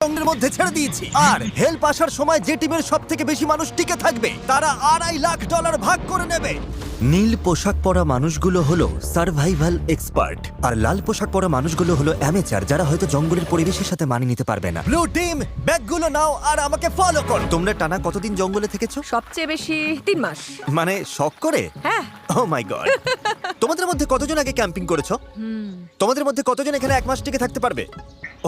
জঙ্গলের মধ্যে ছেড়ে দিয়েছি। আর হেল্প আসার সময় যে টিমের সবথেকে বেশি মানুষ টিকে থাকবে তারা $2.5 লাখ ভাগ করে নেবে। নীল পোশাক পরা মানুষগুলো হলো সার্ভাইভাল এক্সপার্ট, আর লাল পোশাক পরা মানুষগুলো হলো অ্যামেচার, যারা হয়তো জঙ্গলের পরিবেশের সাথে মানিয়ে নিতে পারবে না। ব্লু টিম, ব্যাগগুলো নাও আর আমাকে ফলো করো। তোমরা টানা কতদিন জঙ্গলে থেকেছো? সবচেয়ে বেশি 3 মাস। মানে শখ করে? হ্যাঁ। ও মাই গড। তোমাদের মধ্যে কতজন আগে ক্যাম্পিং করেছো? তোমাদের মধ্যে কতজন এখানে 1 মাস টিকে থাকতে পারবে?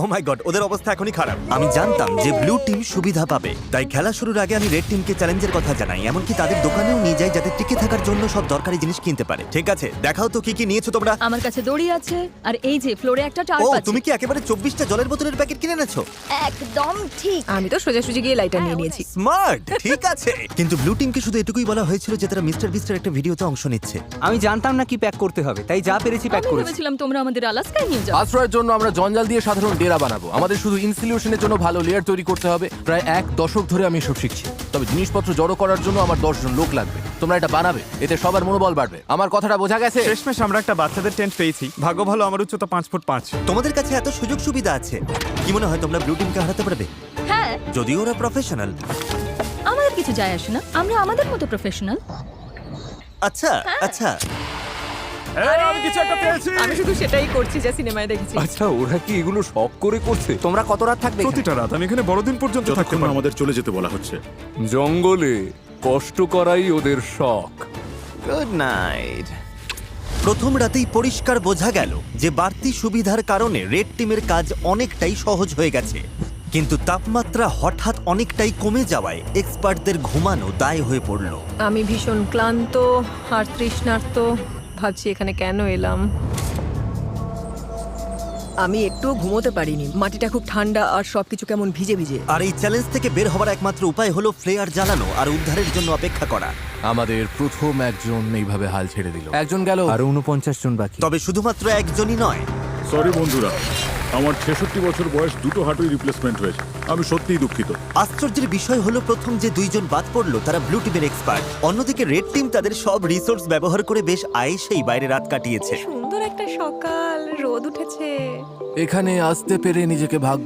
ও মাই গড, ওদের অবস্থা এখনই খারাপ। আমি জানতাম যে ব্লু টিম সুবিধা পাবে, তাই খেলা শুরুর আগে আমি রেড টিমকে চ্যালেঞ্জের কথা জানাই, এমনকি তাদের দোকানেও নিয়ে যাই যাতে টিকে থাকার জন্য সব দরকারি জিনিস কিনতে পারে। ঠিক আছে, দেখাও তো কি কি নিয়েছো তোমরা। আমার কাছে দড়ি আছে আর এই যে ফ্লোরে একটা টার্প ও, আছে। তুমি কি একেবারে 24টা জলের বোতলের প্যাকেট কিনে এনেছো? একদম ঠিক। আমি তো সোজাসুজি গিয়ে লাইটার নিয়ে নিয়েছি। স্মার্ট, ঠিক আছে। কিন্তু ব্লু টিমকে শুধু এটুকুই বলা হয়েছিল যে তারা মিস্টার বিস্টের একটা ভিডিওতে অংশ নিচ্ছে। আমি জানতাম না কি প্যাক করতে হবে, তাই যা পেরেছি প্যাক আমি করেছি। ভেবেছিলাম তোমরা আমাদের আলাস্কায় নিয়ে যাও। আশ্রয়ের জন্য আমরা জঞ্জাল দিয়ে সাধারণ ডেরা বানাবো। আমাদের শুধু ইনসিলিউশনের জন্য ভালো লেয়ার তৈরি করতে হবে। প্রায় 1 দশক ধরে আমি এসব শিখছি। তবে জিনিসপত্র জড়ো করার জন্য আমার 10 জন লোক লাগবে। তোমরা এটা বানাবে, এতে সবার মনোবল বাড়বে। আমার কথাটা বোঝা গেছে? শেষমেশ আমরা একটা বাচ্চাদের টেন্ট পেয়েছি। ভাগ্য ভালো, আমার উচ্চতা 5 ফুট 5। তোমাদের কাছে এত সুযোগ সুবিধা আছে, কি মনে হয় তোমরা ব্লু টিমকে হারাতে পারবে? হ্যাঁ, যদিও ওরা প্রফেশনাল। আমাদের কিছু যায় আসে না, আমরা আমাদের মতো প্রফেশনাল। আচ্ছা আচ্ছা, আমি কিছু একটা পেয়েছি। আমি শুধু সেটাই করছি যা সিনেমায় দেখেছি। আচ্ছা, ওরা কি এগুলো শখ করে করছে? তোমরা কত রাত থাকবে এখানে? প্রতিটা রাত আমি এখানে বড়দিন পর্যন্ত থাকতে যতক্ষণ না পারবো। আমাদের চলে যেতে বলা হচ্ছে। জঙ্গলে কষ্ট করাই ওদের শখ। Good night. প্রথম রাতেই পরিষ্কার বোঝা গেল যে বাড়তি সুবিধার কারণে রেড টিমের কাজ অনেকটাই সহজ হয়ে গেছে। কিন্তু তাপমাত্রা হঠাৎ অনেকটাই কমে যাওয়ায় এক্সপার্টদের ঘুমানো দায় হয়ে পড়ল। আমি ভীষণ ক্লান্ত আর তৃষ্ণার্ত। ভাবছি এখানে কেন এলাম। আমি একটুও ঘুমোতে পারিনি। মাটিটা খুব ঠান্ডা আর সবকিছু কেমন ভিজে ভিজে। আর এই চ্যালেঞ্জ থেকে বের হওয়ার একমাত্র উপায় হলো ফ্লেয়ার জ্বালানো আর উদ্ধারের জন্য অপেক্ষা করা। আমাদের প্রথম একজন এইভাবে হাল ছেড়ে দিল। একজন গেল। আরো 49 জন বাকি। তবে শুধুমাত্র একজনই নয়, সরি বন্ধুরা, আমার 66 বছর বয়স, দুটো হাঁটুই রিপ্লেসমেন্ট হয়েছে। আমি সত্যিই দুঃখিত। আশ্চর্যের বিষয় হলো প্রথম যে 2 জন বাদ পড়লো তারা ব্লু টিমের এক্সপার্ট। অন্যদিকে রেড টিম তাদের সব রিসোর্স ব্যবহার করে বেশ আয়েসেই বাইরে রাত কাটিয়েছে। সুন্দর একটা সকাল, রোদ উঠেছে। এখানে আসতে পেরে নিজেকে ভাগ্য